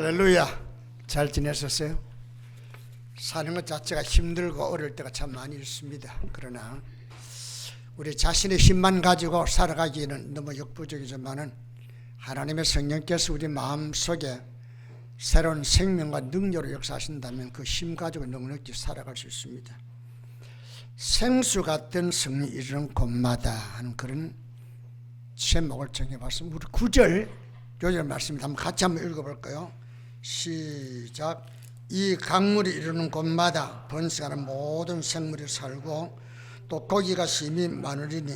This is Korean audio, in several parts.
할렐루야. 잘 지내셨어요? 사는 것 자체가 힘들고 어려울 때가 참 많이 있습니다. 그러나 우리 자신의 힘만 가지고 살아가기에는 너무 역부족이지만은 하나님의 성령께서 우리 마음속에 새로운 생명과 능력을 역사하신다면 그 힘 가지고 넉넉히 살아갈 수 있습니다. 생수 같은 성리 이르는 곳마다 하는 그런 제목을 정해봤습니다. 우리 9절 요절 말씀입니다. 같이 한번 읽어볼까요? 시작. 이 강물이 이르는 곳마다 번성하는 모든 생물이 살고 또 고기가 심히 많으리니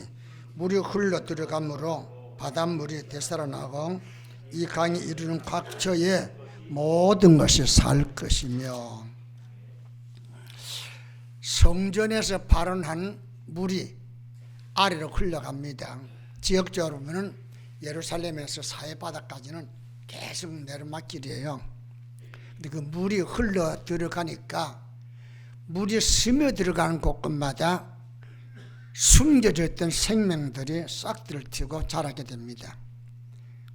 물이 흘러 들어가므로 바닷물이 되살아나고 이 강이 이르는 각처에 모든 것이 살 것이며, 성전에서 발원한 물이 아래로 흘러갑니다. 지역적으로 보면 예루살렘에서 사해바다까지는 계속 내리막길이에요. 근데 그 물이 흘러 들어가니까 물이 스며 들어가는 곳곳마다 숨겨져 있던 생명들이 싹들을 튀고 자라게 됩니다.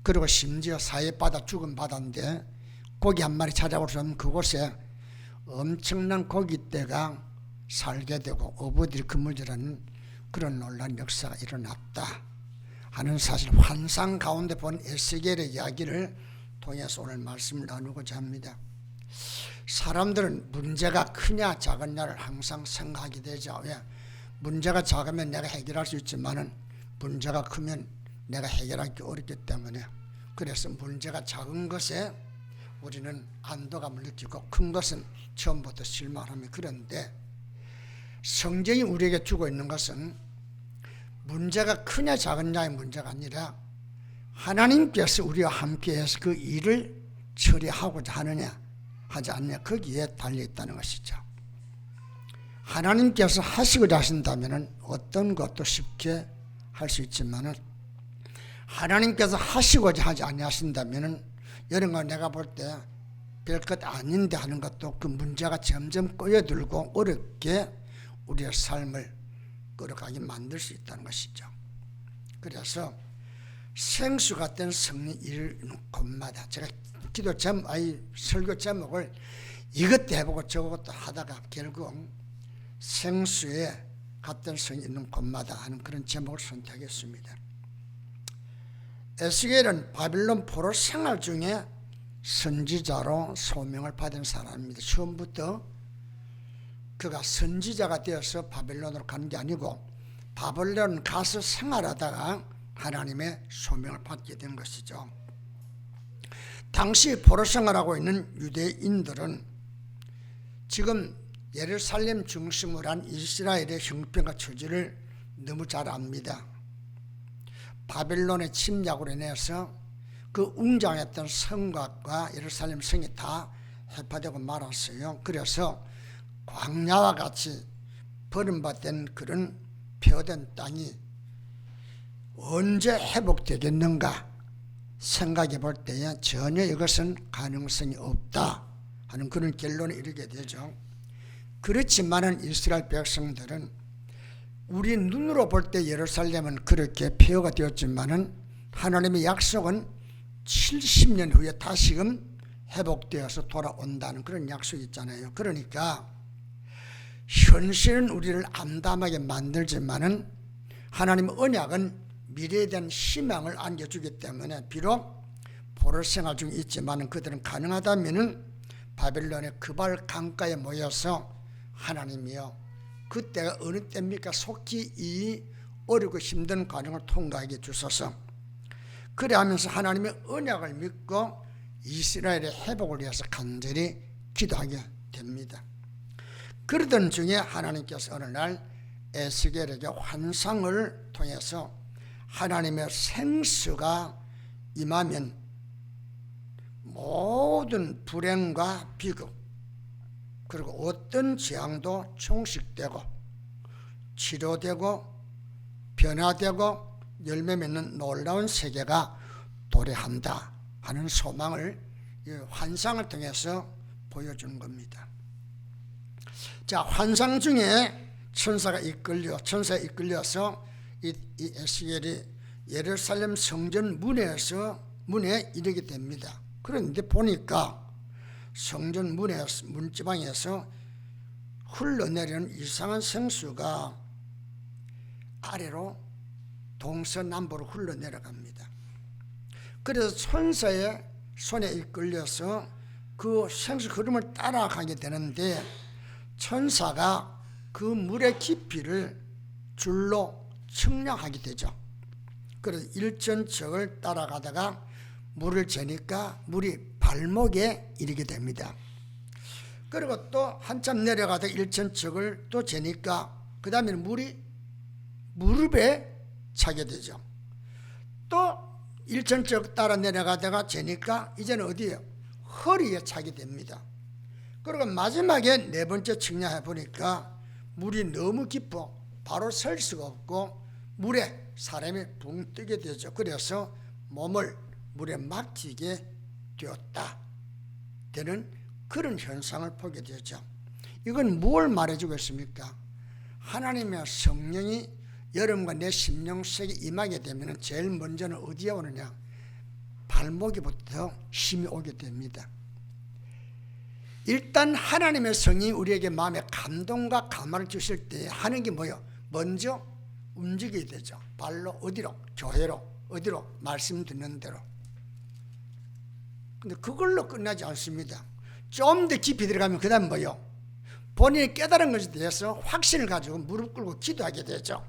그리고 심지어 사해바다 죽은 바다인데 고기 한 마리 찾아오면 그곳에 엄청난 고기떼가 살게 되고 어부들이 그물질하는 그런 놀라운 역사가 일어났다 하는 사실, 환상 가운데 본 에스겔의 이야기를 통해서 오늘 말씀을 나누고자 합니다. 사람들은 문제가 크냐 작으냐를 항상 생각하게 되죠. 왜? 문제가 작으면 내가 해결할 수 있지만은 문제가 크면 내가 해결하기 어렵기 때문에, 그래서 문제가 작은 것에 우리는 안도감을 느끼고 큰 것은 처음부터 실망하며, 그런데 성경이 우리에게 주고 있는 것은 문제가 크냐 작으냐의 문제가 아니라 하나님께서 우리와 함께해서 그 일을 처리하고자 하느냐 하지 않느냐, 거기에 달려있다는 것이죠. 하나님께서 하시고자 하신다면 어떤 것도 쉽게 할 수 있지만, 하나님께서 하시고자 하지 아니하신다면 이런 거 내가 볼 때 별것 아닌데 하는 것도 그 문제가 점점 꼬여들고 어렵게 우리의 삶을 끌어가게 만들 수 있다는 것이죠. 그래서 생수 같은 성리 이르는 곳마다, 제가 설교 제목을 이것도 해보고 저것도 하다가 결국 생수에 같은 성이 있는 곳마다 하는 그런 제목을 선택했습니다. 에스겔은 바빌론 포로 생활 중에 선지자로 소명을 받은 사람입니다. 처음부터 그가 선지자가 되어서 바빌론으로 간 게 아니고 바빌론 가서 생활하다가 하나님의 소명을 받게 된 것이죠. 당시 포로 생활하고 있는 유대인들은 지금 예루살렘 중심으로 한 이스라엘의 형편과 처지를 너무 잘 압니다. 바빌론의 침략으로 인해서 그 웅장했던 성곽과 예루살렘 성이 다 해파되고 말았어요. 그래서 광야와 같이 버림받은 그런 폐허된 땅이 언제 회복되겠는가 생각해 볼 때에 전혀 이것은 가능성이 없다 하는 그런 결론에 이르게 되죠. 그렇지만은 이스라엘 백성들은 우리 눈으로 볼 때 예루살렘은 그렇게 폐허가 되었지만은 하나님의 약속은 70년 후에 다시금 회복되어서 돌아온다는 그런 약속이 있잖아요. 그러니까 현실은 우리를 암담하게 만들지만은 하나님의 언약은 미래에 대한 희망을 안겨주기 때문에 비록 포로 생활 중에 있지만은 그들은 가능하다면은 바빌론의 그발 강가에 모여서 하나님이여, 그때가 어느 때입니까? 속히 이 어렵고 힘든 과정을 통과하게 주소서. 그래 하면서 하나님의 언약을 믿고 이스라엘의 회복을 위해서 간절히 기도하게 됩니다. 그러던 중에 하나님께서 어느 날 에스겔에게 환상을 통해서 하나님의 생수가 임하면 모든 불행과 비극 그리고 어떤 재앙도 종식되고 치료되고 변화되고 열매 맺는 놀라운 세계가 도래한다 하는 소망을 환상을 통해서 보여준 겁니다. 자, 환상 중에 천사에 이끌려서 이 에스겔이 예루살렘 성전 문에 이르게 됩니다. 그런데 보니까 성전 문지방에서 흘러내리는 이상한 생수가 아래로 동서남북으로 흘러내려갑니다. 그래서 천사의 손에 이끌려서 그 생수 흐름을 따라가게 되는데 천사가 그 물의 깊이를 줄로 측량하게 되죠. 그래서 일천척을 따라가다가 물을 재니까 물이 발목에 이르게 됩니다. 그리고 또 한참 내려가다 일천척을 또 재니까 그 다음에는 물이 무릎에 차게 되죠. 또 일천척 따라 내려가다가 재니까 이제는 어디에요? 허리에 차게 됩니다. 그리고 마지막에 네 번째 측량해 보니까 물이 너무 깊어 바로 설 수가 없고 물에 사람이 붕 뜨게 되죠. 그래서 몸을 물에 막히게 되었다 되는 그런 현상을 보게 되죠. 이건 뭘 말해주고 있습니까? 하나님의 성령이 여러분과 내 심령속에 임하게 되면 제일 먼저는 어디에 오느냐? 발목에부터 힘이 오게 됩니다. 일단 하나님의 성이 우리에게 마음에 감동과 감화를 주실 때 하는 게 뭐예요? 먼저 움직이게 되죠. 발로 어디로? 교회로. 어디로? 말씀 듣는 대로. 근데 그걸로 끝나지 않습니다. 좀 더 깊이 들어가면 그 다음 뭐예요? 본인이 깨달은 것에 대해서 확신을 가지고 무릎 꿇고 기도하게 되죠.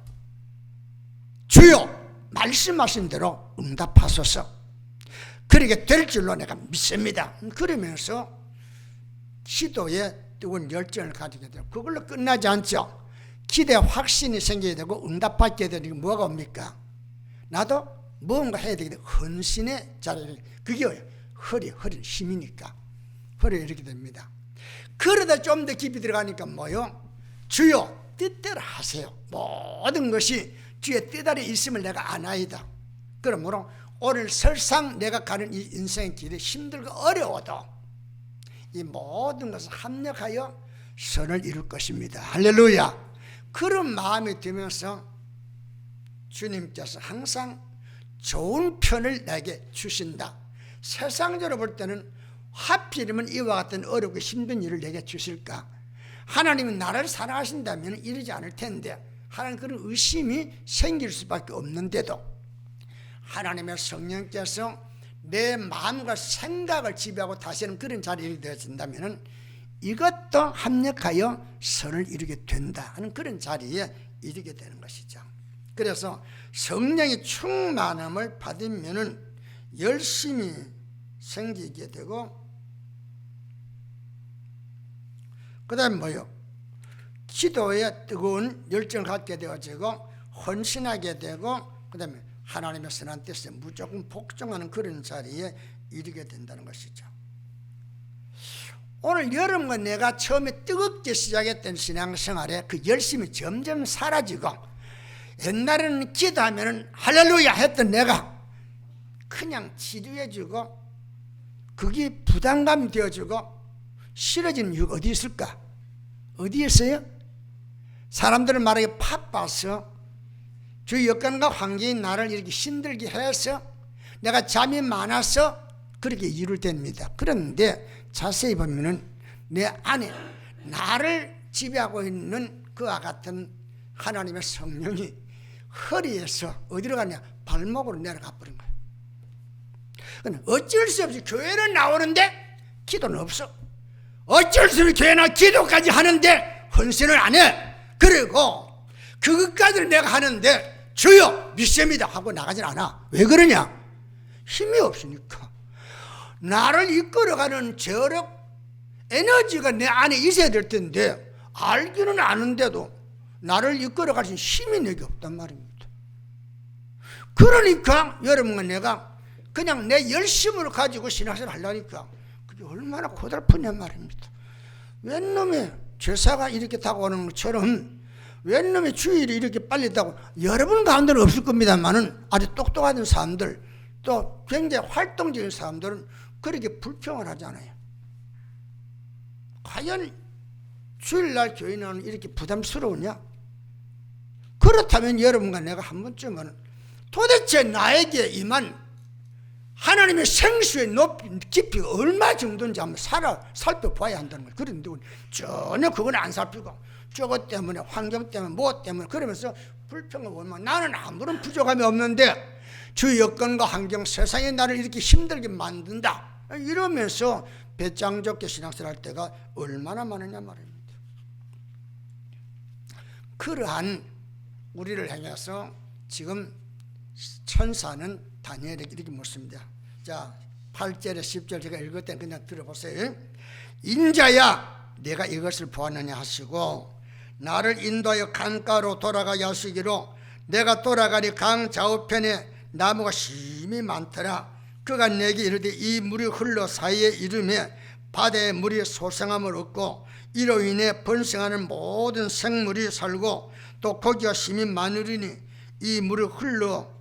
주여 말씀하신 대로 응답하소서. 그렇게 될 줄로 내가 믿습니다. 그러면서 기도에 뜨거운 열정을 가지게 돼요. 그걸로 끝나지 않죠. 기대 확신이 생기게 되고 응답받게 되니까 뭐가 옵니까? 나도 뭔가 해야 되기 때문에 헌신의 자리를, 그게 허리 힘이니까 허리에 이렇게 됩니다. 그러다 좀 더 깊이 들어가니까 뭐요? 주여 뜻대로 하세요. 모든 것이 주의 뜻 아래 있음을 내가 아나이다. 그러므로 오늘 설상 내가 가는 이 인생의 길이 힘들고 어려워도 이 모든 것을 합력하여 선을 이룰 것입니다. 할렐루야. 그런 마음이 들면서 주님께서 항상 좋은 편을 내게 주신다. 세상적으로 볼 때는 하필이면 이와 같은 어렵고 힘든 일을 내게 주실까? 하나님은 나를 사랑하신다면 이러지 않을 텐데 하나님 그런 의심이 생길 수밖에 없는데도 하나님의 성령께서 내 마음과 생각을 지배하고 다시는 그런 자리에 되어진다면 이것도 합력하여 선을 이루게 된다 하는 그런 자리에 이르게 되는 것이죠. 그래서 성령의 충만함을 받으면 열심히 생기게 되고 그 다음에 뭐요? 기도에 뜨거운 열정을 갖게 되어지고 헌신하게 되고 그 다음에 하나님의 선한 뜻에 무조건 복종하는 그런 자리에 이르게 된다는 것이죠. 오늘 여러분과 내가 처음에 뜨겁게 시작했던 신앙생활에 그 열심이 점점 사라지고 옛날에는 기도하면 할렐루야 했던 내가 그냥 지루해지고 그게 부담감이 되어지고 싫어지는 이유가 어디 있을까? 어디에 있어요? 사람들은 말하기에 바빠서 주위 여건과 환경이 나를 이렇게 힘들게 해서 내가 잠이 많아서 그렇게 이유를 댑니다. 그런데 자세히 보면은 내 안에 나를 지배하고 있는 그와 같은 하나님의 성령이 허리에서 어디로 가냐? 발목으로 내려가 버린 거예요. 어쩔 수 없이 교회는 나오는데 기도는 없어. 어쩔 수 없이 교회나 기도까지 하는데 헌신을 안 해. 그리고 그것까지는 내가 하는데 주여 믿습니다 하고 나가진 않아. 왜 그러냐? 힘이 없으니까. 나를 이끌어가는 저력 에너지가 내 안에 있어야 될 텐데 알기는 아는데도 나를 이끌어갈 수 있는 힘이 내게 없단 말입니다. 그러니까 여러분과 내가 그냥 내 열심으로 가지고 신앙생활 하려니까 그게 얼마나 고달프냐 말입니다. 웬 놈의 제사가 이렇게 다가오는 것처럼 웬 놈의 주일이 이렇게 빨리 다고 여러분 가운데는 없을 겁니다만은 아주 똑똑한 사람들 또 굉장히 활동적인 사람들은 그렇게 불평을 하잖아요. 과연 주일날 교회 나오는 이렇게 부담스러우냐? 그렇다면 여러분과 내가 한 번쯤은 도대체 나에게 임한 하나님의 생수의 깊이가 얼마 정도인지 한번 살펴봐야 한다는 거예요. 그런데 전혀 그건 안 살피고 저것 때문에 환경 때문에 뭐 때문에 그러면서 불평을 원망. 나는 아무런 부족함이 없는데 주 여건과 환경 세상이 나를 이렇게 힘들게 만든다 이러면서 배짱좋게 신앙생활 할 때가 얼마나 많으냐 말입니다. 그러한 우리를 향해서 지금 천사는 다니엘에게 이렇게 묻습니다. 자, 8절에 10절 제가 읽을 때 그냥 들어보세요. 인자야 내가 이것을 보았느냐 하시고 나를 인도하여 강가로 돌아가게 하시기로 내가 돌아가니 강 좌우편에 나무가 심히 많더라. 그가 내게 이르되 이 물이 흘러 사이에 이르매 바다의 물이 소생함을 얻고 이로 인해 번성하는 모든 생물이 살고 또 고기가 심히 많으리니 이 물이 흘러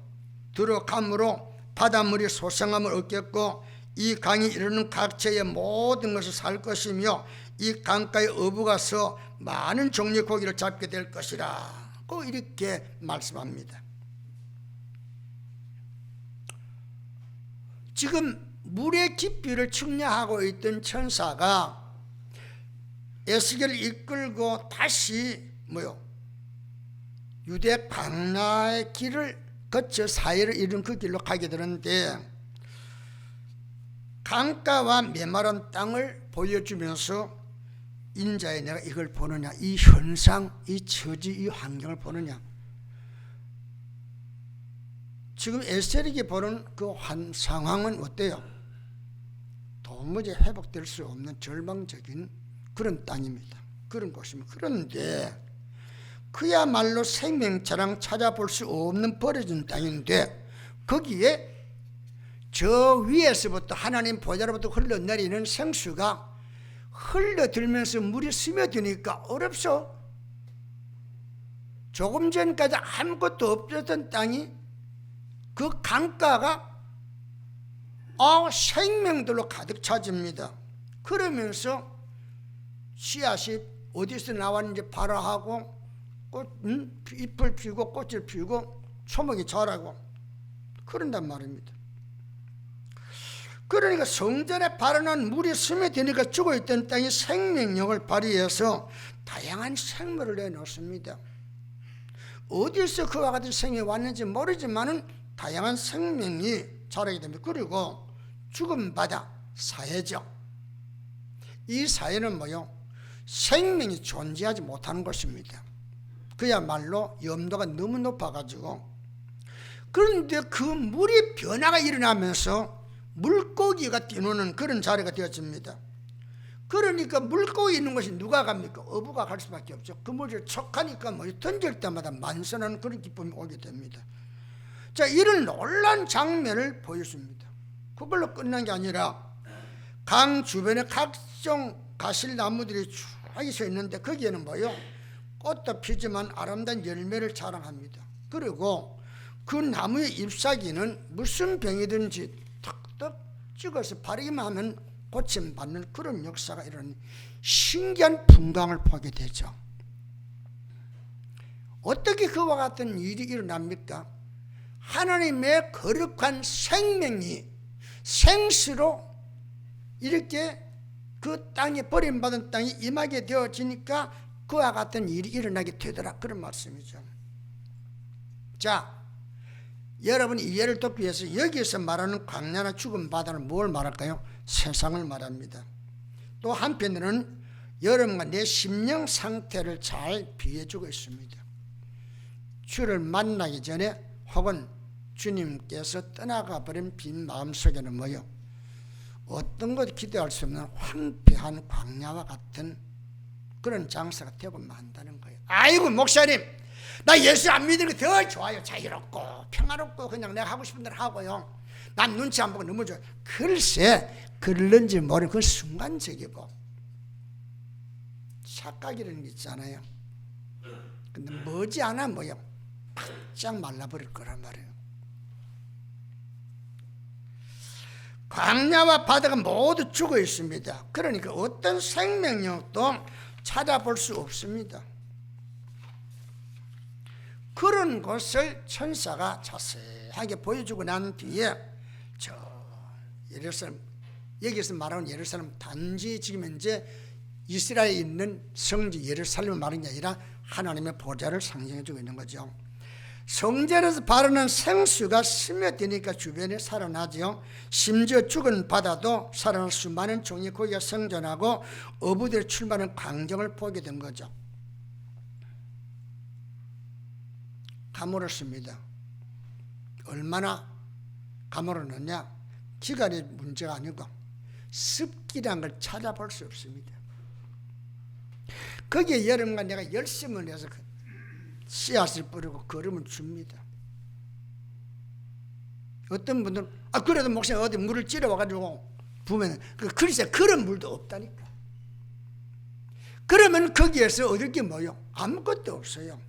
들어감으로 바닷물이 소생함을 얻겠고 이 강이 이르는 각처의 모든 것을 살 것이며 이 강가에 어부가 서 많은 종류의 고기를 잡게 될 것이라. 꼭 이렇게 말씀합니다. 지금 물의 깊이를 측량하고 있던 천사가 에스겔을 이끌고 다시 유대 광야의 길을 거쳐 사해를 이룬 그 길로 가게 되는데 강가와 메마른 땅을 보여주면서 인자에 내가 이걸 보느냐, 이 현상, 이 처지, 이 환경을 보느냐. 지금 에스겔이 보는 그 상황은 어때요? 도무지 회복될 수 없는 절망적인 그런 땅입니다. 그런 곳입니다. 그런데 그야말로 생명처럼 찾아볼 수 없는 버려진 땅인데 거기에 저 위에서부터 하나님 보좌로부터 흘러내리는 생수가 흘러들면서 물이 스며드니까 어렵소. 조금 전까지 아무것도 없었던 땅이 그 강가가 생명들로 가득 차집니다. 그러면서 씨앗이 어디서 나왔는지 발화하고 잎을 피우고 꽃을 피우고 초목이 자라고 그런단 말입니다. 그러니까 성전에 발현한 물이 스며드니까 죽어있던 땅이 생명력을 발휘해서 다양한 생물을 내놓습니다. 어디서 그와 같은 생명이 왔는지 모르지만은 다양한 생명이 자라게 됩니다. 그리고 죽은 바다 사해죠. 이 사해는 생명이 존재하지 못하는 것입니다. 그야말로 염도가 너무 높아가지고. 그런데 그 물이 변화가 일어나면서 물고기가 뛰노는 그런 자리가 되어집니다. 그러니까 물고기 있는 것이 누가 갑니까? 어부가 갈 수밖에 없죠. 그 물을 척하니까 던질 때마다 만선하는 그런 기쁨이 오게 됩니다. 자, 이런 놀라운 장면을 보여줍니다. 그걸로 끝난 게 아니라 강 주변에 각종 가실나무들이 쭉 서 있는데 거기에는 꽃도 피지만 아름다운 열매를 자랑합니다. 그리고 그 나무의 잎사귀는 무슨 병이든지 턱턱 찍어서 바르기만 하면 고침받는 그런 역사가 일어나는 신기한 풍광을 보게 되죠. 어떻게 그와 같은 일이 일어납니까? 하나님의 거룩한 생명이 생수로 이렇게 그 땅에 버림받은 땅이 임하게 되어지니까 그와 같은 일이 일어나게 되더라, 그런 말씀이죠. 자, 여러분이 이해를 돕기 위해서 여기서 말하는 광야나 죽은 바다는 뭘 말할까요? 세상을 말합니다. 또 한편으로는 여러분과 내 심령 상태를 잘 비해주고 있습니다. 주를 만나기 전에 혹은 주님께서 떠나가 버린 빈 마음속에는 어떤 것 기대할 수 없는 황폐한 광야와 같은 그런 장사가 되고 만다는 거예요. 아이고 목사님, 나 예수 안 믿는 게 더 좋아요. 자유롭고 평화롭고 그냥 내가 하고 싶은 대로 하고요. 난 눈치 안 보고 너무 좋아요. 글쎄, 그럴는지 모르는 그 순간적이고 착각이라는 게 있잖아요. 근데 머지않아 바짝 말라버릴 거란 말이에요. 광야와 바다가 모두 죽어 있습니다. 그러니까 어떤 생명력도 찾아볼 수 없습니다. 그런 것을 천사가 자세하게 보여주고 난 뒤에 저 예루살렘, 여기서 말하는 예루살렘 단지 지금 현재 이스라엘에 있는 성지 예루살렘을 말하는 게 아니라 하나님의 보좌를 상징해주고 있는 거죠. 성전에서 바르는 생수가 스며드니까 주변에 살아나죠. 심지어 죽은 바다도 살아나 수많은 종이 고기가 생존하고 어부들이 출발하는 광경을 보게 된 거죠. 가물었습니다. 얼마나 가물었느냐? 기간이 문제가 아니고 습기란 걸 찾아볼 수 없습니다. 거기에 여름간 내가 열심을 해서 씨앗을 뿌리고 거름을 줍니다. 어떤 분들은 그래도 목사님 어디 물을 찌러와가지고 부으면 글쎄 그런 물도 없다니까. 그러면 거기에서 얻을 게 뭐요? 아무것도 없어요.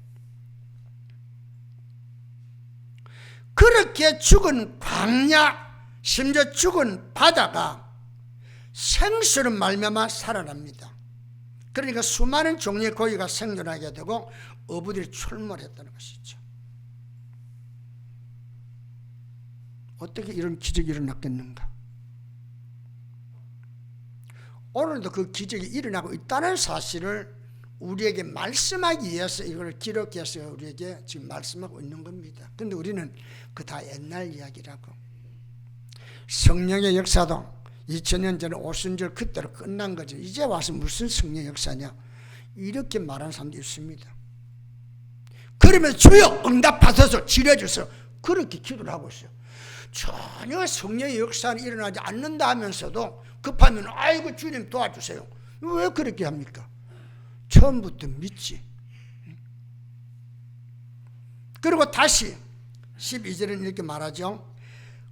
그렇게 죽은 광야, 심지어 죽은 바다가 생수로 말미암아 살아납니다. 그러니까 수많은 종류의 고기가 생존하게 되고 어부들이 출몰했다는 것이죠. 어떻게 이런 기적이 일어났겠는가? 오늘도 그 기적이 일어나고 있다는 사실을 우리에게 말씀하기 위해서 이걸 기록해서 우리에게 지금 말씀하고 있는 겁니다. 그런데 우리는 그 다 옛날 이야기라고. 성령의 역사도 2000년 전에 오순절 그때로 끝난 거죠. 이제 와서 무슨 성령 역사냐? 이렇게 말하는 사람도 있습니다. 그러면 주여 응답하소서 치료해주세요. 그렇게 기도를 하고 있어요. 전혀 성령의 역사는 일어나지 않는다 하면서도 급하면 아이고 주님 도와주세요. 왜 그렇게 합니까? 처음부터 믿지. 그리고 다시 12절은 이렇게 말하죠.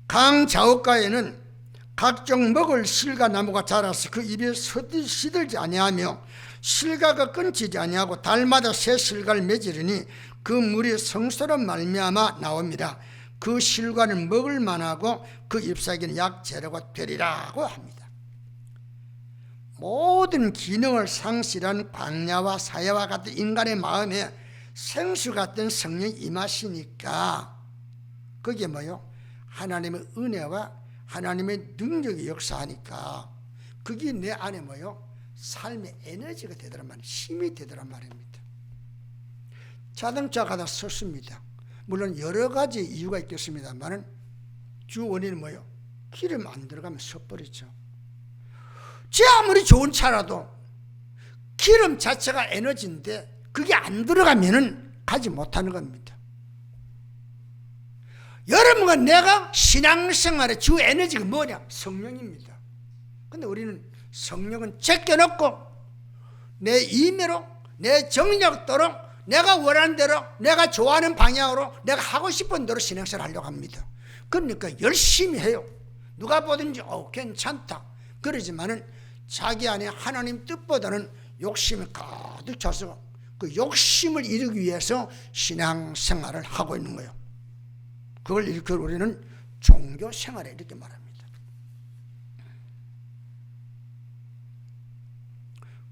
강 좌우가에는 각종 먹을 실과 나무가 자라서 그 입에 시들지 아니하며 실과가 끊기지 아니하고 달마다 새 실과를 맺으리니 그 물이 성소로 말미암아 나옵니다. 그 실과는 먹을 만하고 그 잎사귀는 약 재료가 되리라고 합니다. 모든 기능을 상실한 광야와 사야와 같은 인간의 마음에 생수 같은 성령이 임하시니까 그게 뭐요? 하나님의 은혜와 하나님의 능력이 역사하니까 그게 내 안에 뭐요? 삶의 에너지가 되더란 말이에요. 힘이 되더란 말입니다. 자동차가 다 섰습니다. 물론 여러 가지 이유가 있겠습니다만 주 원인은 뭐요? 기름 안 들어가면 섰버리죠. 제 아무리 좋은 차라도 기름 자체가 에너지인데 그게 안 들어가면은 가지 못하는 겁니다. 여러분과 내가 신앙생활의 주 에너지가 뭐냐? 성령입니다. 근데 우리는 성령은 제껴놓고 내 임의로 내 정력대로 내가 원하는 대로 내가 좋아하는 방향으로 내가 하고 싶은 대로 신앙생활을 하려고 합니다. 그러니까 열심히 해요. 누가 보든지 괜찮다 그러지만은 자기 안에 하나님 뜻보다는 욕심이 가득 차서 그 욕심을 이루기 위해서 신앙생활을 하고 있는 거예요. 그걸 일컬 우리는 종교생활에 이렇게 말합니다.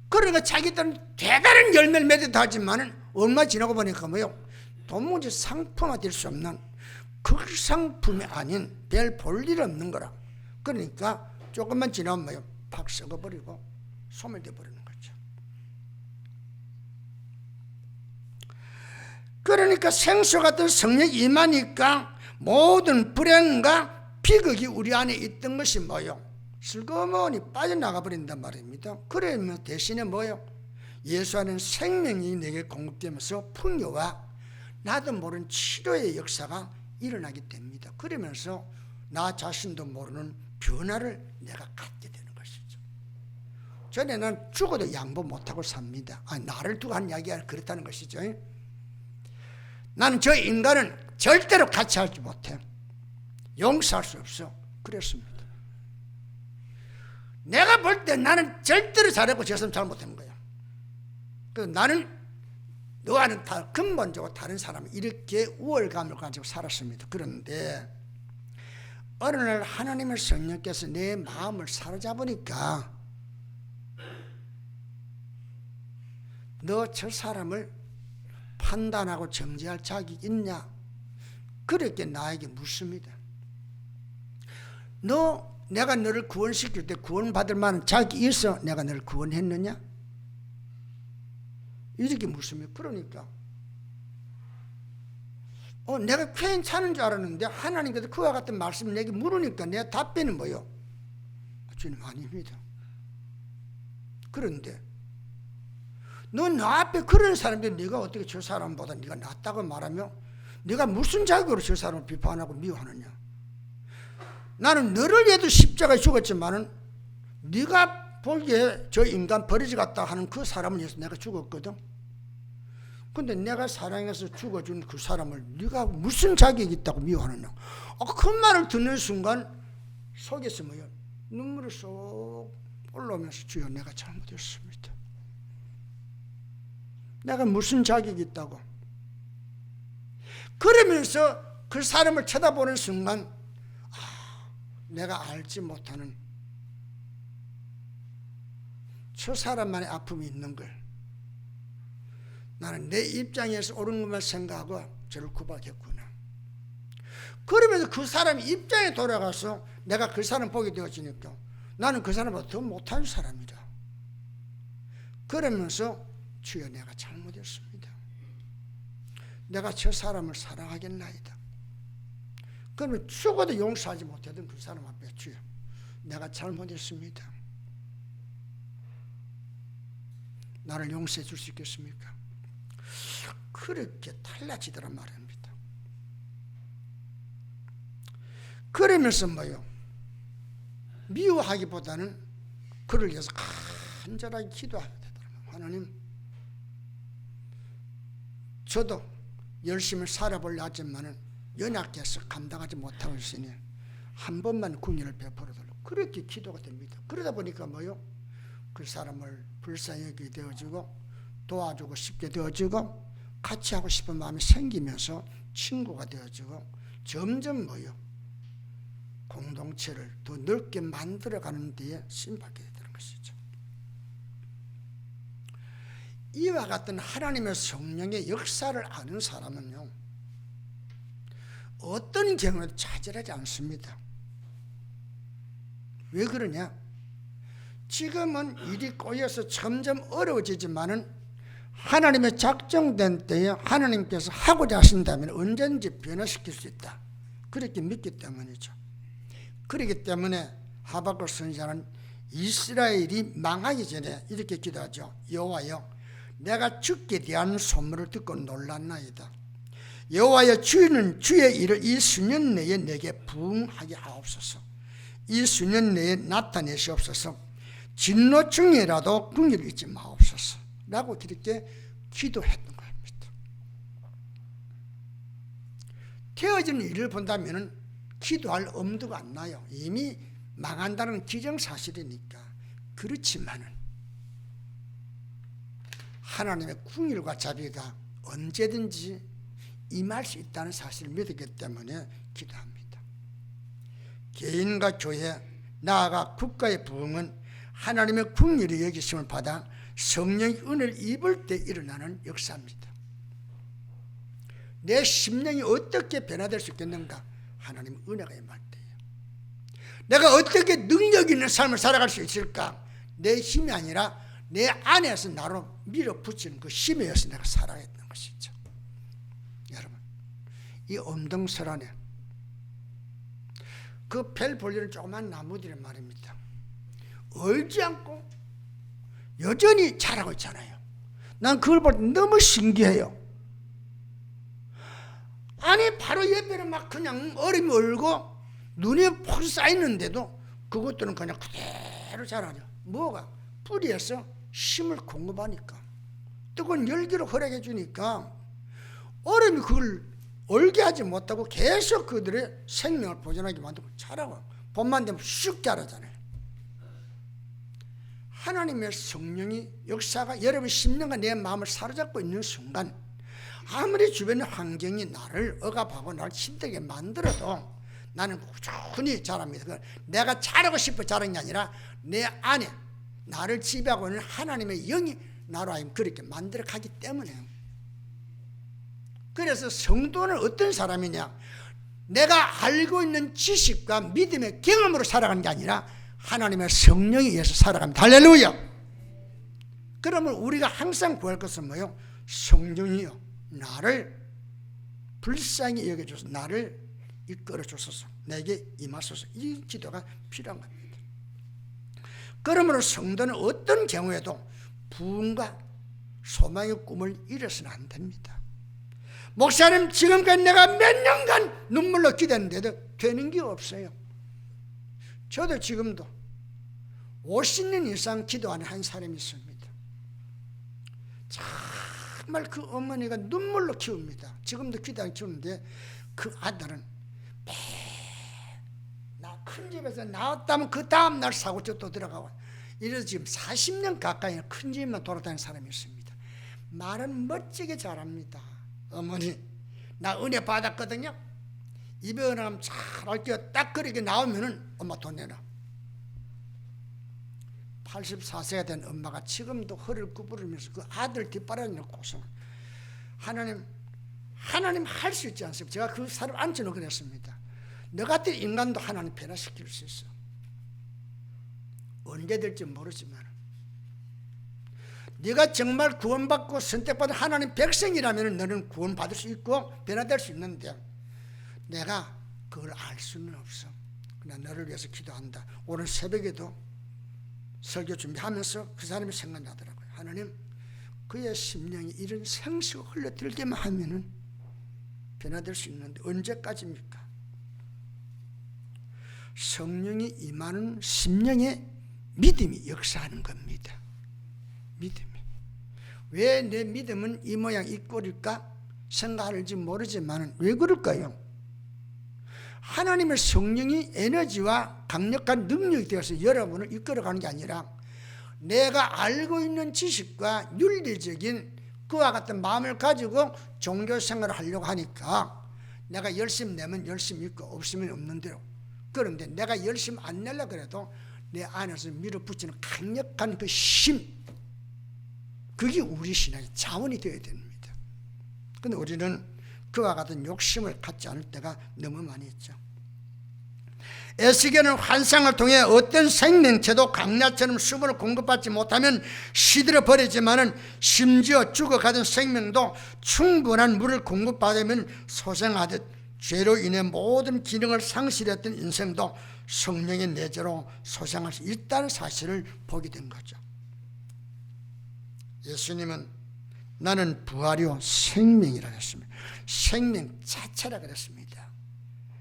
그러니까 자기들은 대단한 열매를 맺었다 하지만은 얼마 지나고 보니까 뭐요? 도무지 상품화될 수 없는 극상품이 아닌 별 볼일 없는 거라. 그러니까 조금만 지나면 뭐요? 팍 썩어버리고 소멸돼 버리는 거죠. 그러니까 생수 같은 성령이 임하니까 모든 불행과 비극이 우리 안에 있던 것이 뭐요? 슬그머니 빠져나가 버린단 말입니다. 그러면 대신에 뭐요? 예수 안에 생명이 내게 공급되면서 풍요와 나도 모르는 치료의 역사가 일어나게 됩니다. 그러면서 나 자신도 모르는 변화를 내가 갖게 되는 것이죠. 전에는 죽어도 양보 못하고 삽니다. 나를 두고 한 이야기가 그렇다는 것이죠. 나는 저 인간은 절대로 같이 하지 못해. 용서할 수 없어. 그랬습니다. 내가 볼 때 나는 절대로 잘했고 저 사람 잘 못하는 거야. 그래서 나는 너와는 다 근본적으로 다른 사람 이렇게 우월감을 가지고 살았습니다. 그런데 어느 날 하나님의 성령께서 내 마음을 사로잡으니까 너 저 사람을 판단하고 정죄할 자격이 있냐? 그렇게 나에게 묻습니다. 너 내가 너를 구원시킬 때 구원받을 만한 자격이 있어 내가 너를 구원했느냐? 이렇게 묻습니다. 그러니까 내가 괜찮은 줄 알았는데 하나님께서 그와 같은 말씀을 내게 물으니까 내 답변은 뭐요? 주님 아닙니다. 그런데 너 앞에 그런 사람들 네가 어떻게 저 사람보다 네가 낫다고 말하며 네가 무슨 자격으로 저 사람을 비판하고 미워하느냐? 나는 너를 위해도 십자가에 죽었지만은 네가 보기에 저 인간 버리지 같다 하는 그 사람을 위해서 내가 죽었거든. 근데 내가 사랑해서 죽어준 그 사람을 네가 무슨 자격이 있다고 미워하느냐? 그 말을 듣는 순간 속에서 뭐요? 눈물이 쏙 올라오면서 주여 내가 잘못했습니다. 내가 무슨 자격이 있다고? 그러면서 그 사람을 쳐다보는 순간 내가 알지 못하는 저 사람만의 아픔이 있는 걸 나는 내 입장에서 옳은 것만 생각하고 저를 구박했구나. 그러면서 그 사람 입장에 돌아가서 내가 그 사람 보게 되어지니까 나는 그 사람보다 더 못한 사람이다. 그러면서 주여 내가 잘못했습니다. 내가 저 사람을 사랑하겠나이다. 그러면 죽어도 용서하지 못하던 그 사람 앞에 주여 내가 잘못했습니다. 나를 용서해 줄 수 있겠습니까? 그렇게 달라지더란 말입니다. 그러면서 뭐요? 미워하기보다는 그를 위해서 간절하게 기도하게 되더라고요. 하나님, 저도 열심히 살아보려 하지만은 연약해서 감당하지 못하고 있으니 한 번만 긍휼을 베풀어달라고 그렇게 기도가 됩니다. 그러다 보니까 뭐요? 그 사람을 불쌍히 여기게 되어지고 도와주고 싶게 되어지고 같이 하고 싶은 마음이 생기면서 친구가 되어지고 점점 뭐요? 공동체를 더 넓게 만들어가는 데에 쓰임받게 되는 것이죠. 이와 같은 하나님의 성령의 역사를 아는 사람은요, 어떤 경우에도 좌절하지 않습니다. 왜 그러냐? 지금은 일이 꼬여서 점점 어려워지지만은 하나님의 작정된 때에 하나님께서 하고자 하신다면 언제든지 변화시킬 수 있다. 그렇게 믿기 때문이죠. 그렇기 때문에 하박국 선지자는 이스라엘이 망하기 전에 이렇게 기도하죠. 여호와여, 내가 주께 대한 소문을 듣고 놀랐나이다. 여호와여, 주는 주의 일을 이 수년 내에 내게 부응하게 하옵소서. 이 수년 내에 나타내시옵소서. 진노 중에라도 긍휼을 잊지 마옵소서. 라고 그렇게 기도했던 겁니다. 되어지는 일을 본다면 기도할 엄두가 안 나요. 이미 망한다는 기정사실이니까. 그렇지만은 하나님의 긍휼과 자비가 언제든지 임할 수 있다는 사실을 믿기 때문에 기도합니다. 개인과 교회, 나아가 국가의 부흥은 하나님의 긍휼이 여기심을 받아 성령의 은혜를 입을 때 일어나는 역사입니다. 내 심령이 어떻게 변화될 수 있겠는가? 하나님의 은혜가 임할 때예요. 내가 어떻게 능력 있는 삶을 살아갈 수 있을까? 내 힘이 아니라 내 안에서 나로 밀어붙이는 그 힘에 의해서 내가 살아있는 것이죠. 여러분, 이 엄동설 안에 그 별 볼일은 조그만 나무들이 말입니다. 얼지 않고 여전히 자라고 있잖아요. 난 그걸 볼 때 너무 신기해요. 아니 바로 옆에는 막 그냥 얼음이 얼고 눈이 푹 쌓였는데도 그것들은 그냥 그대로 자라죠. 뭐가? 뿌리에서 힘을 공급하니까, 뜨거운 열기로 허락해 주니까 얼음이 그걸 얼게 하지 못하고 계속 그들의 생명을 보존하게 만들고 자라고, 봄만 되면 쑥 자라잖아요. 하나님의 성령이 역사가 여러분 심령과 내 마음을 사로잡고 있는 순간, 아무리 주변의 환경이 나를 억압하고 나를 힘들게 만들어도 나는 꾸준히 자랍니다. 내가 자라고 싶어 자라는 게 아니라 내 안에 나를 지배하고 있는 하나님의 영이 나로 하여금 그렇게 만들어 가기 때문에. 그래서 성도는 어떤 사람이냐? 내가 알고 있는 지식과 믿음의 경험으로 살아가는 게 아니라 하나님의 성령에 의해서 살아갑니다. 할렐루야. 그러면 우리가 항상 구할 것은 뭐요? 성령이요, 나를 불쌍히 여겨줘서 나를 이끌어 주소서, 내게 임하소서. 이 기도가 필요한 겁니다. 그러므로 성도는 어떤 경우에도 부흥과 소망의 꿈을 잃어서는 안 됩니다. 목사님, 지금까지 내가 몇 년간 눈물로 기도했는데도 되는 게 없어요. 저도 지금도 50년 이상 기도하는 한 사람이 있습니다. 정말 그 어머니가 눈물로 키웁니다. 지금도 기도하는 키우는데 그 아들은 나 큰 집에서 나왔다면 그 다음날 사고쳐 또 들어가고, 이래서 지금 40년 가까이 큰 집만 돌아다니는 사람이 있습니다. 말은 멋지게 잘합니다. 어머니, 나 은혜 받았거든요. 입에 은하면 잘 알게요. 딱 그렇게 나오면은 엄마 돈 내놔. 84세가 된 엄마가 지금도 허리를 구부리면서 그 아들 뒷바라지는 고생. 하나님 할 수 있지 않습니까? 제가 그 사람 앉혀놓고 그랬습니다. 너 같은 인간도 하나님 변화시킬 수 있어. 언제 될지 모르지만 네가 정말 구원받고 선택받은 하나님 백성이라면 너는 구원받을 수 있고 변화될 수 있는데 내가 그걸 알 수는 없어. 그러나 너를 위해서 기도한다. 오늘 새벽에도 설교 준비하면서 그 사람이 생각나더라고요. 하나님, 그의 심령이 이런 생수가 흘러들게만 하면은 변화될 수 있는데 언제까지입니까? 성령이 임하는 심령에 믿음이 역사하는 겁니다. 믿음이. 왜 내 믿음은 이 모양 이 꼴일까 생각할지 모르지만 왜 그럴까요? 하나님의 성령이 에너지와 강력한 능력이 되어서 여러분을 이끌어가는 게 아니라 내가 알고 있는 지식과 윤리적인 그와 같은 마음을 가지고 종교생활을 하려고 하니까 내가 열심히 내면 열심히 있고 없으면 없는 대로. 그런데 내가 열심히 안 내려고 해도 내 안에서 밀어붙이는 강력한 그 힘, 그게 우리 신앙의 자원이 되어야 됩니다. 그런데 우리는 그와 같은 욕심을 갖지 않을 때가 너무 많이 있죠. 에스겔은 환상을 통해 어떤 생명체도 강야처럼 수분을 공급받지 못하면 시들어 버리지만은 심지어 죽어가던 생명도 충분한 물을 공급받으면 소생하듯 죄로 인해 모든 기능을 상실했던 인생도 성령의 내재로 소생할 수 있다는 사실을 보게 된 거죠. 예수님은 나는 부활이요 생명이라고 했습니다. 생명 자체라 그랬습니다.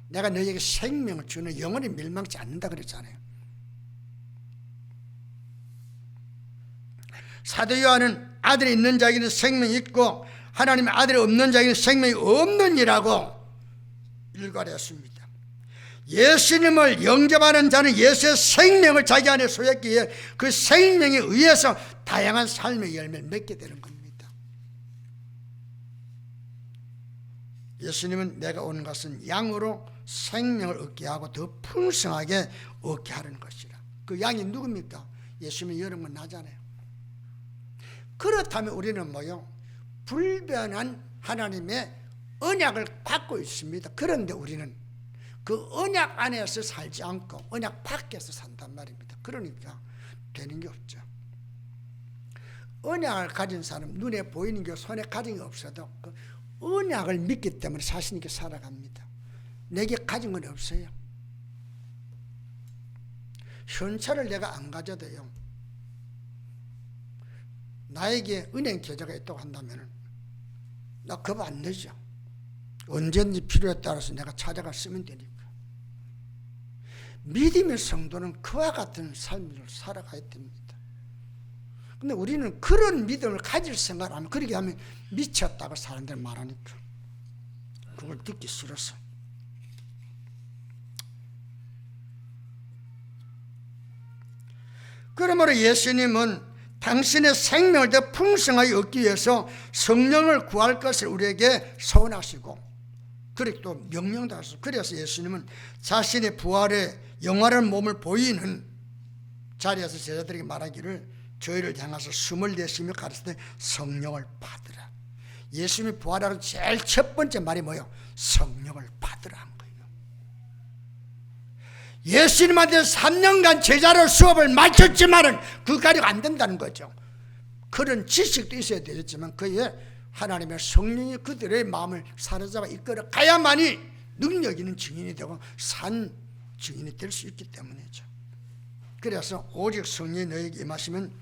내가 너에게 생명을 주는 영원히 멸망치 않는다 그랬잖아요. 사도 요한은 아들이 있는 자에게는 생명이 있고 하나님의 아들이 없는 자에게는 생명이 없느니라고 일괄했습니다. 예수님을 영접하는 자는 예수의 생명을 자기 안에 소유했기에 그 생명에 의해서 다양한 삶의 열매를 맺게 되는 겁니다. 예수님은 내가 온 것은 양으로 생명을 얻게 하고 더 풍성하게 얻게 하려는 것이라. 그 양이 누굽니까? 예수님이 여러 번 나잖아요. 그렇다면 우리는 뭐요? 불변한 하나님의 언약을 갖고 있습니다. 그런데 우리는 그 언약 안에서 살지 않고 언약 밖에서 산단 말입니다. 그러니까 되는 게 없죠. 언약을 가진 사람, 눈에 보이는 게 손에 가진 게 없어도 그 언약을 믿기 때문에 자신 있게 살아갑니다. 내게 가진 건 없어요. 현찰을 내가 안 가져도요, 나에게 은행 계좌가 있다고 한다면 나 겁 안 내죠. 언제든지 필요에 따라서 내가 찾아가 쓰면 되니까. 믿음의 성도는 그와 같은 삶을 살아가야 됩니다. 근데 우리는 그런 믿음을 가질 생각을 하면, 그렇게 하면 미쳤다고 사람들 말하니까 그걸 듣기 싫어서. 그러므로 예수님은 당신의 생명을 더 풍성하게 얻기 위해서 성령을 구할 것을 우리에게 소원하시고, 그리고 또 명령도 하시고, 그래서 예수님은 자신의 부활의 영원한 몸을 보이는 자리에서 제자들에게 말하기를 저희를 향해서 숨을 내쉬며 가르치되 성령을 받으라. 예수님이 부활하고 제일 첫 번째 말이 뭐예요? 성령을 받으라 한 거예요. 예수님한테 3년간 제자로 수업을 마쳤지만은 그 가리가 안 된다는 거죠. 그런 지식도 있어야 되겠지만 그에 하나님의 성령이 그들의 마음을 사로잡아 이끌어 가야만이 능력 있는 증인이 되고 산 증인이 될 수 있기 때문이죠. 그래서 오직 성령이 너희에게 임하시면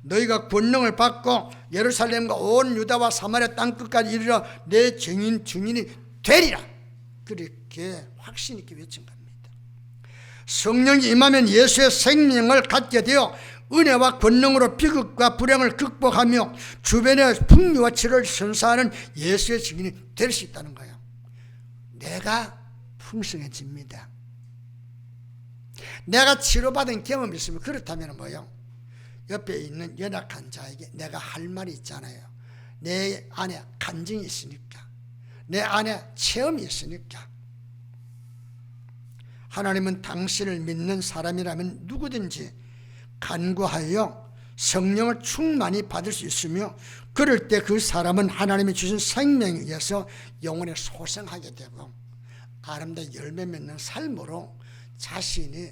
너희가 권능을 받고 예루살렘과 온 유다와 사마리아 땅끝까지 이르러 내 증인이 되리라. 그렇게 확신 있게 외친 겁니다. 성령이 임하면 예수의 생명을 갖게 되어 은혜와 권능으로 비극과 불행을 극복하며 주변의 풍요와 치료를 선사하는 예수의 증인이 될 수 있다는 거예요. 내가 풍성해집니다. 내가 치료받은 경험이 있으면 그렇다면 뭐예요? 옆에 있는 연약한 자에게 내가 할 말이 있잖아요. 내 안에 간증이 있으니까, 내 안에 체험이 있으니까. 하나님은 당신을 믿는 사람이라면 누구든지 간구하여 성령을 충만히 받을 수 있으며 그럴 때 그 사람은 하나님이 주신 생명에 의해서 영혼에 소생하게 되고 아름다운 열매 맺는 삶으로 자신이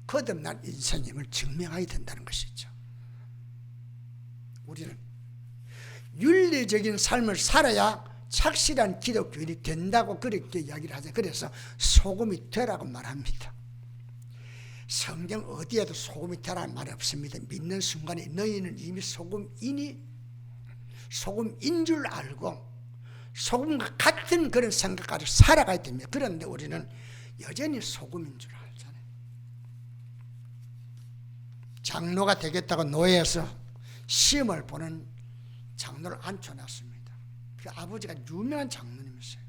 거듭난 인생임을 증명하게 된다는 것이죠. 우리는 윤리적인 삶을 살아야 착실한 기독교인이 된다고 그렇게 이야기를 하죠. 그래서 소금이 되라고 말합니다. 성경 어디에도 소금이 되라는 말이 없습니다. 믿는 순간에 너희는 이미 소금인 줄 알고 소금과 같은 그런 생각까지 살아가야 됩니다. 그런데 우리는 여전히 소금인 줄 알잖아요. 장로가 되겠다고 노예에서 시험을 보는 장로를 앉혀놨습니다. 그 아버지가 유명한 장로님이세요.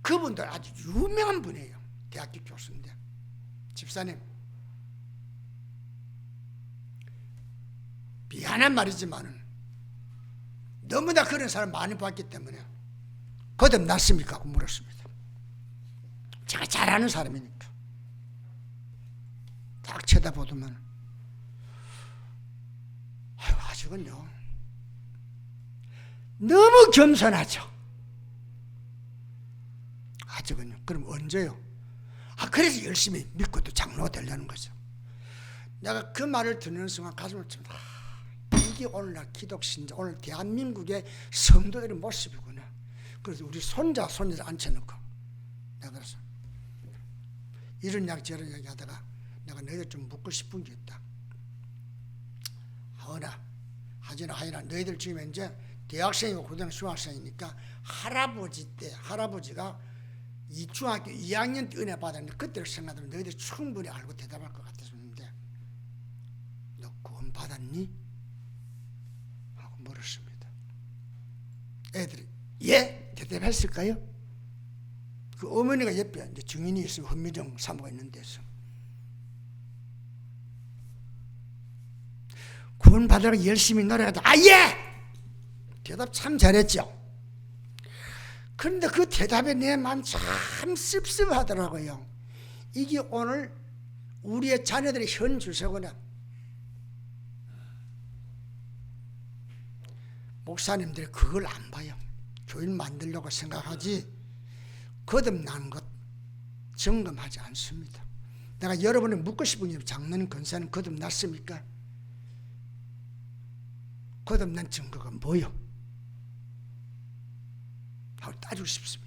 그분도 아주 유명한 분이에요. 대학교 교수인데. 집사님, 미안한 말이지만 너무나 그런 사람 많이 봤기 때문에 거듭났습니까? 하고 물었습니다. 제가 잘 아는 사람이니까. 딱 쳐다보더만 아직은요 너무 겸손하죠. 아직은요. 그럼 언제요? 그래서 열심히 믿고 또 장로가 되려는 거죠. 내가 그 말을 듣는 순간 가슴을 좀 이게 오늘날 기독신자, 오늘 대한민국의 성도들의 모습이구나. 그래서 우리 손자를 앉혀놓고 내가 그래서 이런 이야기 저런 이야기 하다가 내가 너희들 좀 묻고 싶은 게 있다. 하오나 하지나 너희들 지금 이제 대학생이고 고등학생 중학생이니까 할아버지 때 할아버지가 이 중학교 2학년 때 은혜 받았는데 그때를 생각하면 너희들 충분히 알고 대답할 것 같았는데 너 구원 받았니? 하고 물었습니다. 애들이 예? 대답했을까요? 그 어머니가 옆에 이제 증인이 있으면 헌미정 사모가 있는 데서 구원 받으라고 열심히 노력하다 예! 대답 참 잘했죠. 그런데 그 대답에 내 마음 참 씁쓸하더라고요. 이게 오늘 우리의 자녀들의 현 주소구나. 목사님들이 그걸 안 봐요. 교인 만들려고 생각하지 거듭난 것 점검하지 않습니다. 내가 여러분을 묻고 싶은 게 장로님 권사님 거듭났습니까? 거듭난 증거가 뭐요? 하고 따지고 싶습니다.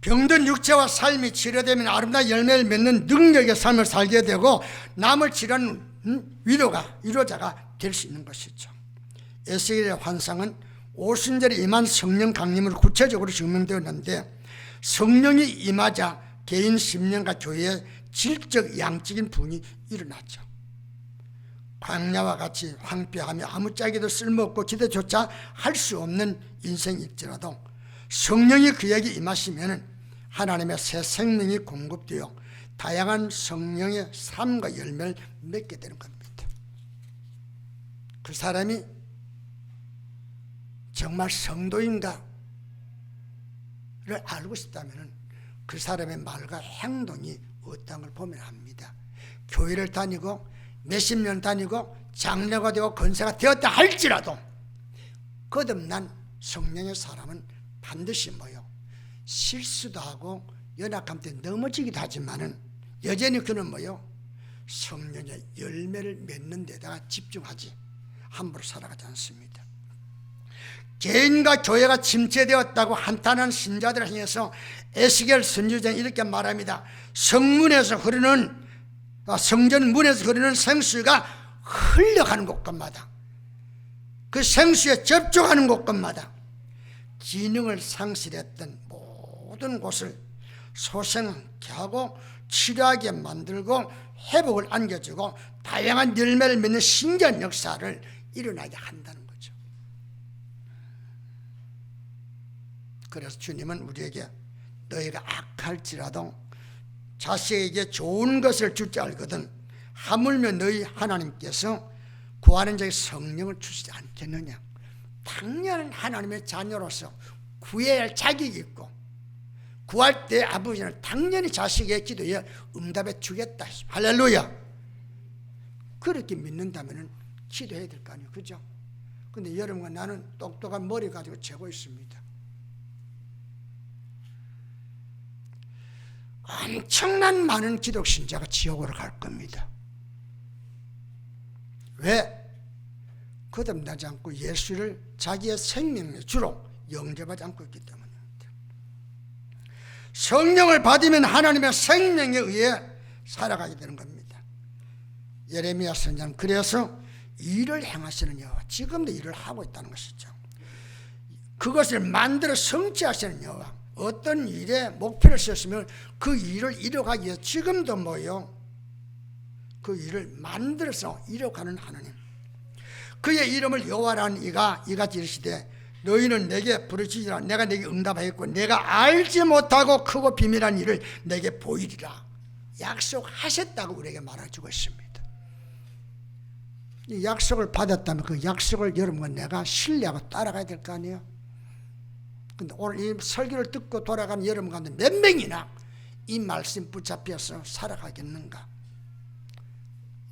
병든 육체와 삶이 치료되면 아름다운 열매를 맺는 능력의 삶을 살게 되고 남을 치료하는 위로자가 될 수 있는 것이죠. 에스겔의 환상은 오순절에 임한 성령 강림으로 구체적으로 증명되었는데 성령이 임하자 개인 심령과 교회의 질적 양적인 분이 일어났죠. 광야와 같이 황폐하며 아무짝에도 쓸모없고 기대조차 할 수 없는 인생일지라도 성령이 그에게 임하시면 하나님의 새 생명이 공급되어 다양한 성령의 삶과 열매를 맺게 되는 겁니다. 그 사람이 정말 성도인가를 알고 싶다면 그 사람의 말과 행동이 어떤 걸 보면 합니다. 교회를 다니고 몇십 년 다니고 장로가 되고 권사가 되었다 할지라도 거듭난 성령의 사람은 반드시 뭐요? 실수도 하고 연약함 때 넘어지기도 하지만은 여전히 그는 뭐요? 성령의 열매를 맺는 데다가 집중하지 함부로 살아가지 않습니다. 개인과 교회가 침체되었다고 한탄한 신자들을 향해서 에스겔 선지자는 이렇게 말합니다. 성전 문에서 흐르는 생수가 흘러가는 곳간마다, 그 생수에 접촉하는 곳간마다 기능을 상실했던 모든 곳을 소생케 하고 치료하게 만들고 회복을 안겨주고 다양한 열매를 맺는 신기한 역사를 일어나게 한다는 거죠. 그래서 주님은 우리에게 너희가 악할지라도 자식에게 좋은 것을 줄 줄 알거든 하물며 너희 하나님께서 구하는 자에게 성령을 주시지 않겠느냐. 당연한 하나님의 자녀로서 구해야 할 자격이 있고 구할 때 아버지는 당연히 자식의 기도에 응답해 주겠다. 할렐루야. 그렇게 믿는다면 기도해야 될 거 아니에요. 그죠? 근데 여러분과 나는 똑똑한 머리 가지고 재고 있습니다. 엄청난 많은 기독 신자가 지옥으로 갈 겁니다. 왜? 거듭나지 않고 예수를 자기의 생명의 주로 영접하지 않고 있기 때문입니다. 성령을 받으면 하나님의 생명에 의해 살아가게 되는 겁니다. 예레미야 선지자는 그래서 일을 행하시는 여호와, 지금도 일을 하고 있다는 것이죠. 그것을 만들어 성취하시는 여호와, 어떤 일에 목표를 세웠으면 그 일을 이뤄가기 위해 지금도 뭐요? 그 일을 만들어서 이뤄가는 하나님. 그의 이름을 여호와라는 이가 이르시되 너희는 내게 부르짖으라. 내가 내게 응답하였고 내가 알지 못하고 크고 비밀한 일을 내게 보이리라. 약속하셨다고 우리에게 말해주고 있습니다. 이 약속을 받았다면 그 약속을 여러분과 내가 신뢰하고 따라가야 될 거 아니에요. 근데 오늘 이 설교를 듣고 돌아가는 여러분 가운데 몇 명이나 이 말씀 붙잡혀서 살아가겠는가?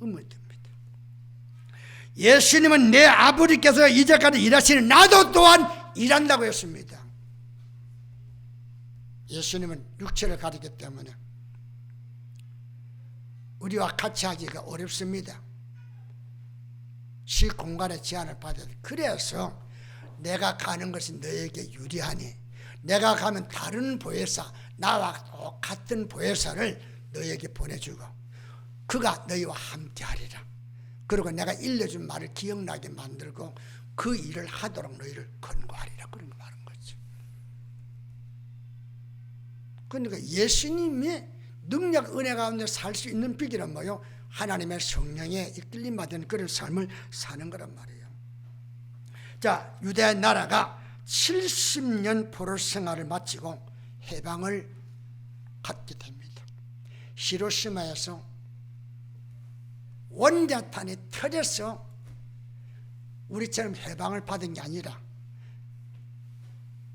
의문됩니다. 예수님은 내 아버지께서 이제까지 일하시는 나도 또한 일한다고 했습니다. 예수님은 육체를 가리기 때문에 우리와 같이 하기가 어렵습니다. 시공간의 제한을 받아야 돼. 그래서 내가 가는 것이 너에게 유리하니 내가 가면 다른 보혜사, 나와 똑같은 보혜사를 너에게 보내주고 그가 너희와 함께하리라. 그리고 내가 일러준 말을 기억나게 만들고 그 일을 하도록 너희를 권고하리라. 그런 거 말한 거죠. 그러니까 예수님이 능력 은혜 가운데 살 수 있는 비결은 뭐요? 하나님의 성령에 이끌림 받은 그런 삶을 사는 거란 말이에요. 자, 유대 나라가 70년 포로 생활을 마치고 해방을 갖게 됩니다. 히로시마에서 원자탄이 터져서 우리처럼 해방을 받은 게 아니라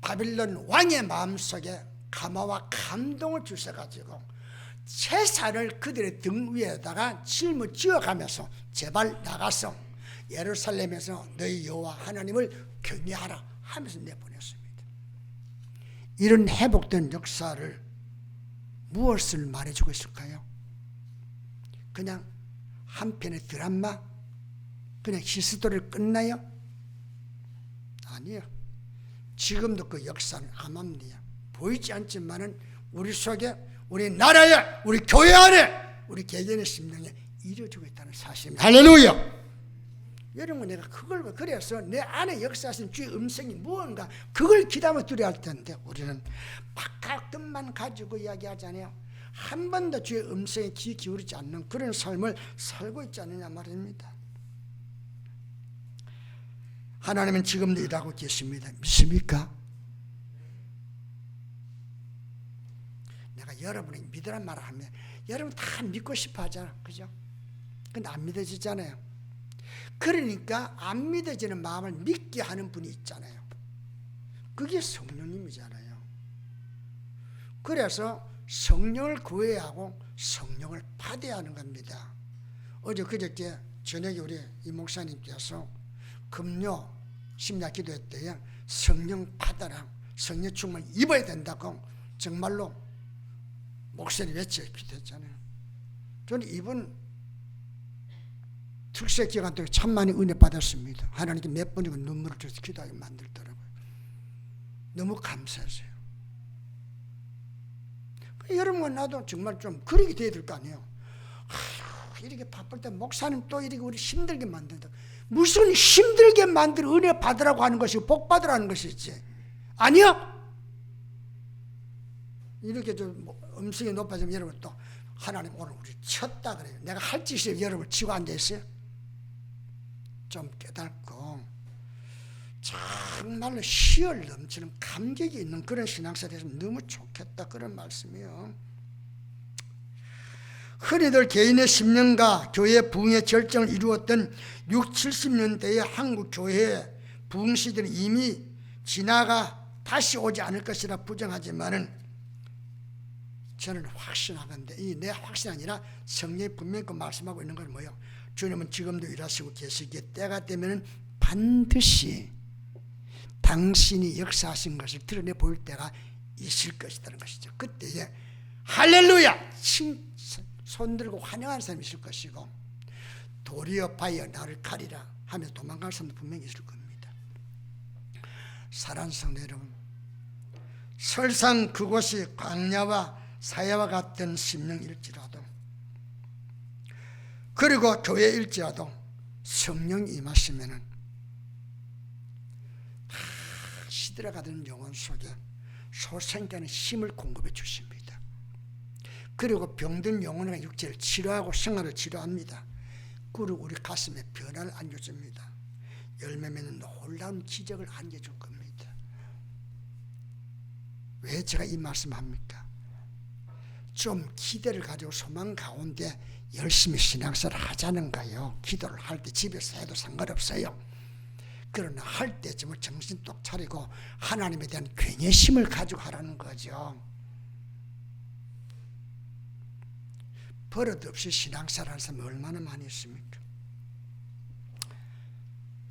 바빌론 왕의 마음속에 감화와 감동을 주셔가지고 채사를 그들의 등 위에다가 짊어지어가면서 제발 나가서 예루살렘에서 너희 여호와 하나님을 경외하라 하면서 내보냈습니다. 이런 회복된 역사를 무엇을 말해주고 있을까요? 그냥 한 편의 드라마? 그냥 히스토리를 끝나요? 아니요. 지금도 그 역사는 암암리야. 보이지 않지만은 우리 속에, 우리 나라에, 우리 교회 안에, 우리 개개인의 심령에 이루어지고 있다는 사실입니다. 할렐루야! 여러분, 내가 그걸, 그래서 내 안에 역사하신 주의 음성이 무언가 그걸 기다려 드려야 할 텐데 우리는 바깥것만 가지고 이야기하잖아요. 한 번도 주의 음성에 귀 기울이지 않는 그런 삶을 살고 있지 않느냐 말입니다. 하나님은 지금도 일하고 계십니다. 믿습니까? 내가 여러분이 믿으란 말을 하면 여러분 다 믿고 싶어 하잖아. 그죠? 근데 안 믿어지잖아요. 그러니까 안 믿어지는 마음을 믿게 하는 분이 있잖아요. 그게 성령님이잖아요. 그래서 성령을 구해야 하고 성령을 받아야 하는 겁니다. 어제 그저께 저녁에 우리 이 목사님께서 금요 심야 기도회 때에 성령 받아라, 성령 충만 입어야 된다고 정말로 목소리 외쳐 기도했잖아요. 저는 이번 특세 기간 동안 참 많이 은혜 받았습니다. 하나님께 몇 번이고 눈물을 줘서 기도하게 만들더라고요. 너무 감사했어요. 여러분과 나도 정말 좀 그렇게 돼야 될 거 아니에요. 이렇게 바쁠 때 목사님 또 이렇게 우리 힘들게 만든다. 무슨 힘들게 만들 은혜 받으라고 하는 것이 복 받으라는 것이지. 아니요. 이렇게 좀 음성이 높아지면 여러분 또 하나님 오늘 우리 쳤다 그래요. 내가 할 짓이 여러분 치고 앉아있어요. 좀 깨닫고 정말로 희열 넘치는 감격이 있는 그런 신앙생활이 있으면 너무 좋겠다, 그런 말씀이요. 흔히들 개인의 10년과 교회 부흥의 절정을 이루었던 60, 70년대의 한국 교회의 부흥 시대는 이미 지나가 다시 오지 않을 것이라 부정하지만은 저는 확신하건대, 이 내 확신이 아니라 성령이 분명히 말씀하고 있는 건 뭐예요? 주님은 지금도 일하시고 계시기에 때가 되면 반드시 당신이 역사하신 것을 드러내 보일 때가 있을 것이라는 것이죠. 그때에 할렐루야! 손들고 환영하는 사람이 있을 것이고 도리어 바여 나를 가리라 하며 도망갈 사람도 분명히 있을 겁니다. 사랑하는 성도 여러분, 설상 그곳이 광야와 사야와 같은 심령일지라도 그리고 교회일지라도 성령이 임하시면은 시들어가던 영혼 속에 소생되는 힘을 공급해 주십니다. 그리고 병든 영혼과 육체를 치료하고 생활을 치료합니다. 그리고 우리 가슴에 변화를 안겨줍니다. 열매 맺는 놀라운 기적을 안겨줄 겁니다. 왜 제가 이 말씀합니까? 좀 기대를 가지고 소망 가운데 열심히 신앙생활을 하자는가요? 기도를 할 때 집에서 해도 상관없어요. 그러나 할 때쯤은 정신 똑 차리고 하나님에 대한 경외심을 가지고 하라는 거죠. 버릇없이 신앙생활 하는 사람이 얼마나 많이 있습니까?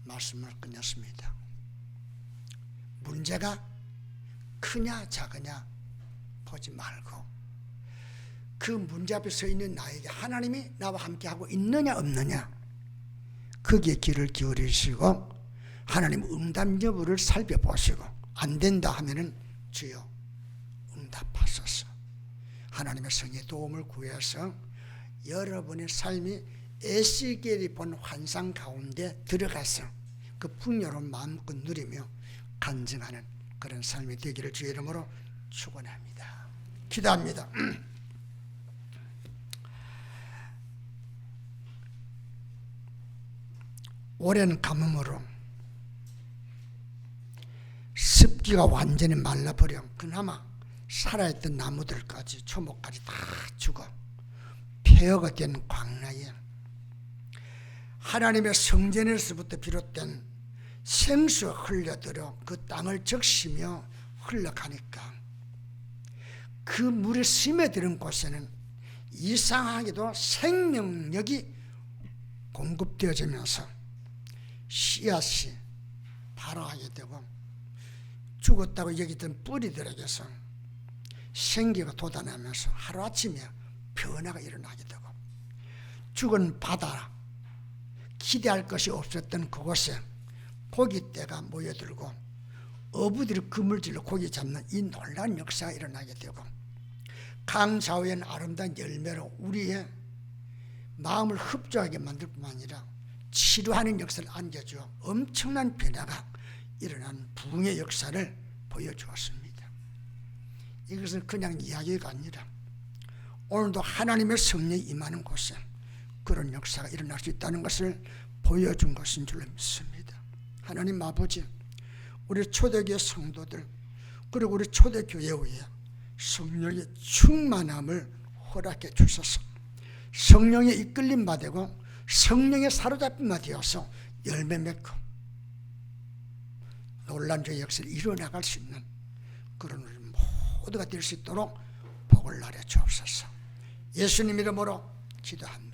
말씀을 끝냈습니다. 문제가 크냐 작으냐 보지 말고 그 문제 앞에 서 있는 나에게 하나님이 나와 함께하고 있느냐 없느냐 거기에 귀를 기울이시고 하나님 응답 여부를 살펴보시고 안 된다 하면은 주여 응답하소서. 하나님의 성의 도움을 구해서 여러분의 삶이 에스겔이 본 환상 가운데 들어가서 그 풍요로운 마음껏 누리며 간증하는 그런 삶이 되기를 주의 이름으로 축원합니다. 기도합니다. 오랜 가뭄으로 습기가 완전히 말라버려 그나마 살아있던 나무들까지 초목까지 다 죽어 폐허가 된 광야에 하나님의 성전에서부터 비롯된 생수가 흘려들어 그 땅을 적시며 흘러가니까 그 물이 스며드는 곳에는 이상하게도 생명력이 공급되어지면서 씨앗이 발화하게 되고 죽었다고 여기던 뿌리들에게서 생기가 돋아나면서 하루아침에 변화가 일어나게 되고 죽은 바다 기대할 것이 없었던 그곳에 고깃대가 모여들고 어부들이 그물질로 고기 잡는 이 놀라운 역사가 일어나게 되고 강 좌우에는 아름다운 열매로 우리의 마음을 흡족하게 만들 뿐만 아니라 치료하는 역사를 안겨주어 엄청난 변화가 일어난 부흥의 역사를 보여주었습니다. 이것은 그냥 이야기가 아니라 오늘도 하나님의 성령이 임하는 곳에 그런 역사가 일어날 수 있다는 것을 보여준 것인 줄로 믿습니다. 하나님 아버지, 우리 초대교회 성도들 그리고 우리 초대교회의 성령의 충만함을 허락해 주셔서 성령에 이끌림 받고 성령에 사로잡힘 되어서 열매 맺고 놀란 죄의 역사를 이뤄나갈 수 있는 그런 우리 모두가 될 수 있도록 복을 내려 주옵소서. 예수님 이름으로 기도합니다.